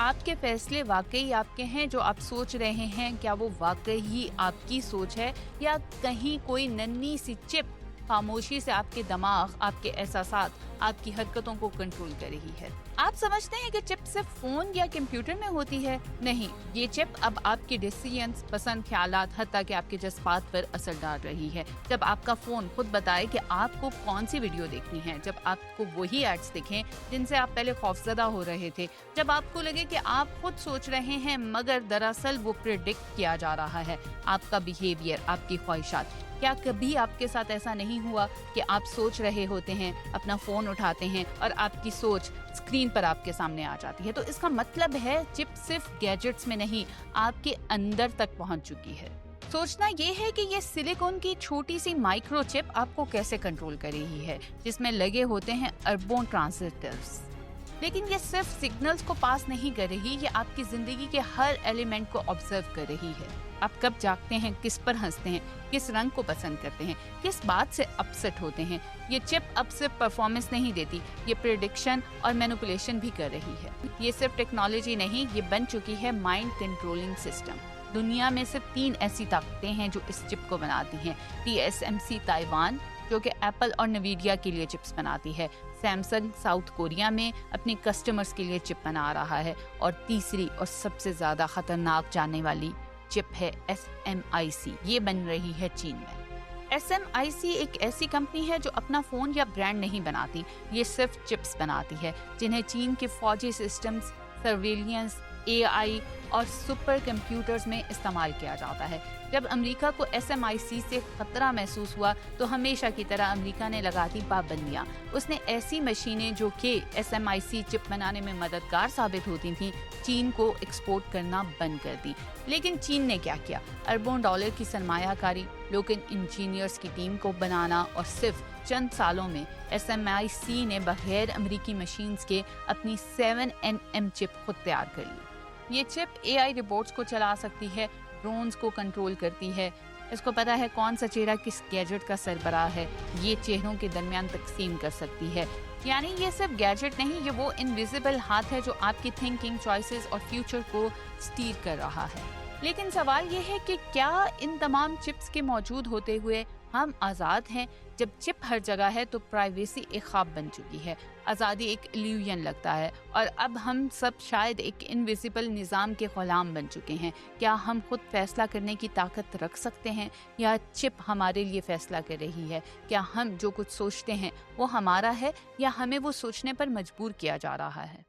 آپ کے فیصلے واقعی آپ کے ہیں جو آپ سوچ رہے ہیں؟ کیا وہ واقعی آپ کی سوچ ہے یا کہیں کوئی ننھی سی چپ خاموشی سے آپ کے دماغ، آپ کے احساسات، آپ کی حرکتوں کو کنٹرول کر رہی ہے؟ آپ سمجھتے ہیں کہ چپ صرف فون یا کمپیوٹر میں ہوتی ہے؟ نہیں، یہ چپ اب آپ کے ڈیسیژنز، پسند، خیالات، حتیٰ کہ آپ کے جذبات پر اثر ڈال رہی ہے۔ جب آپ کا فون خود بتائے کہ آپ کو کون سی ویڈیو دیکھنی ہے، جب آپ کو وہی ایڈز دکھیں جن سے آپ پہلے خوفزدہ ہو رہے تھے، جب آپ کو لگے کہ آپ خود سوچ رہے ہیں مگر دراصل وہ پریڈکٹ کیا جا رہا ہے، آپ کا بیہیویئر، آپ کی خواہشات۔ کیا کبھی آپ کے ساتھ ایسا نہیں ہوا کہ آپ سوچ رہے ہوتے ہیں، اپنا فون اٹھاتے ہیں اور آپ کی سوچ اسکرین پر آپ کے سامنے آ جاتی ہے؟ تو اس کا مطلب ہے چپ صرف گیجٹس میں نہیں، آپ کے اندر تک پہنچ چکی ہے۔ سوچنا یہ ہے کہ یہ سلیکون کی چھوٹی سی مائکرو چپ آپ کو کیسے کنٹرول کر رہی ہے، جس میں لگے ہوتے ہیں اربوں ٹرانزسٹرز۔ لیکن یہ صرف سگنلز کو پاس نہیں کر رہی، یہ آپ کی زندگی کے ہر ایلیمنٹ کو آبزرو کر رہی ہے۔ آپ کب جاگتے ہیں، کس پر ہنستے ہیں، کس رنگ کو پسند کرتے ہیں، کس بات سے اپسٹ ہوتے ہیں۔ یہ چپ اب صرف پرفارمنس نہیں دیتی، یہ پریڈکشن اور مینوپولیشن بھی کر رہی ہے۔ یہ صرف ٹیکنالوجی نہیں، یہ بن چکی ہے مائنڈ کنٹرولنگ سسٹم۔ دنیا میں صرف 3 ایسی طاقتیں ہیں جو اس چپ کو بناتی ہیں۔ TSMC تائیوان، جو کہ ایپل اور نویڈیا کے لیے چپس بناتی ہے۔ سیمسنگ ساؤتھ کوریا میں اپنے کسٹمرز کے لیے چپ بنا رہا ہے۔ اور تیسری اور سب سے زیادہ خطرناک جاننے والی چپ ہے SMIC، یہ بن رہی ہے چین میں۔ SMIC ایک ایسی کمپنی ہے جو اپنا فون یا برانڈ نہیں بناتی، یہ صرف چپس بناتی ہے جنہیں چین کے فوجی سسٹمز، سرویلینس، AI اور سپر کمپیوٹرز میں استعمال کیا جاتا ہے۔ جب امریکہ کو SMIC سے خطرہ محسوس ہوا تو ہمیشہ کی طرح امریکہ نے لگا دی پابندیاں۔ اس نے ایسی مشینیں جو کہ SMIC چپ بنانے میں مددگار ثابت ہوتی تھیں، چین کو ایکسپورٹ کرنا بند کر دی۔ لیکن چین نے کیا کیا؟ اربوں ڈالر کی سرمایہ کاری، لوکل انجینئرز کی ٹیم کو بنانا، اور صرف چند سالوں میں SMIC نے بغیر امریکی مشینز کے اپنی 7nm چپ خود تیار کر لی۔ یہ چپ AI ربوٹس کو چلا سکتی ہے، ڈرونز کو کنٹرول کرتی ہے، اس کو پتا ہے کون سا چہرہ کس گیجٹ کا سربراہ ہے، یہ چہروں کے درمیان تقسیم کر سکتی ہے۔ یعنی یہ صرف گیجٹ نہیں، یہ وہ انویزیبل ہاتھ ہے جو آپ کی تھنکنگ، چوائسز اور فیوچر کو سٹیر کر رہا ہے۔ لیکن سوال یہ ہے کہ کیا ان تمام چپس کے موجود ہوتے ہوئے ہم آزاد ہیں؟ جب چپ ہر جگہ ہے تو پرائیویسی ایک خواب بن چکی ہے، آزادی ایک ایلیوژن لگتا ہے، اور اب ہم سب شاید ایک انویزیبل نظام کے غلام بن چکے ہیں۔ کیا ہم خود فیصلہ کرنے کی طاقت رکھ سکتے ہیں یا چپ ہمارے لیے فیصلہ کر رہی ہے؟ کیا ہم جو کچھ سوچتے ہیں وہ ہمارا ہے یا ہمیں وہ سوچنے پر مجبور کیا جا رہا ہے؟